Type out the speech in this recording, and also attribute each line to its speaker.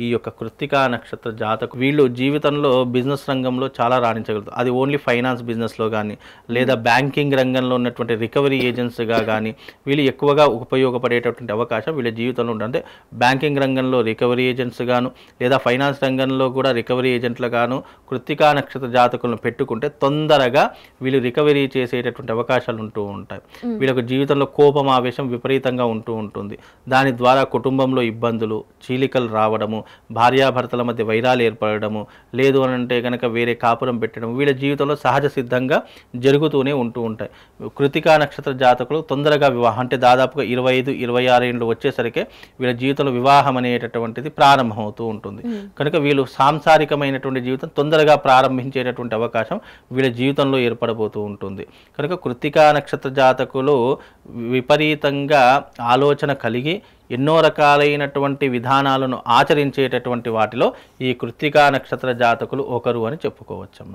Speaker 1: ఈ యొక్క కృత్తికా నక్షత్ర జాతకు వీళ్ళు జీవితంలో బిజినెస్ రంగంలో చాలా రాణించగలుగుతారు. అది ఓన్లీ ఫైనాన్స్ బిజినెస్లో కానీ లేదా బ్యాంకింగ్ రంగంలో ఉన్నటువంటి రికవరీ ఏజెంట్స్గా కానీ వీళ్ళు ఎక్కువగా ఉపయోగపడేటటువంటి అవకాశం వీళ్ళ జీవితంలో ఉంటుంది. అంటే బ్యాంకింగ్ రంగంలో రికవరీ ఏజెంట్స్ గాను లేదా ఫైనాన్స్ రంగంలో కూడా రికవరీ ఏజెంట్లు గాను కృత్తికా నక్షత్ర జాతకులను పెట్టుకుంటే తొందరగా వీళ్ళు రికవరీ చేసేటటువంటి అవకాశాలు ఉంటూ ఉంటాయి. వీళ్ళకు జీవితంలో కోపం ఆవేశం విపరీతంగా ఉంటూ ఉంటుంది. దాని ద్వారా కుటుంబంలో ఇబ్బందులు, చీలికలు రావడము, భార్యాభర్తల మధ్య వైరాలు ఏర్పడము, లేదు అని అంటే కనుక వేరే కాపురం పెట్టడం వీళ్ళ జీవితంలో సహజ సిద్ధంగా జరుగుతూనే ఉంటూ ఉంటాయి. కృత్తికా నక్షత్ర జాతకులు తొందరగా వివాహం అంటే దాదాపుగా 25-26 ఏళ్ళు వచ్చేసరికి వీళ్ళ జీవితంలో వివాహం అనేటటువంటిది ప్రారంభమవుతూ ఉంటుంది. కనుక వీళ్ళు సాంసారికమైనటువంటి జీవితం తొందరగా ప్రారంభించేటటువంటి అవకాశం వీళ్ళ జీవితంలో ఏర్పడబోతూ ఉంటుంది. కనుక కృత్తికా నక్షత్ర జాతకులు విపరీతంగా ఆలోచన కలిగి ఎన్నో రకాలైనటువంటి విధానాలను ఆచరించేటటువంటి వాటిలో ఈ కృత్తికా నక్షత్ర జాతకులు ఒకరు అని చెప్పుకోవచ్చమ్మా.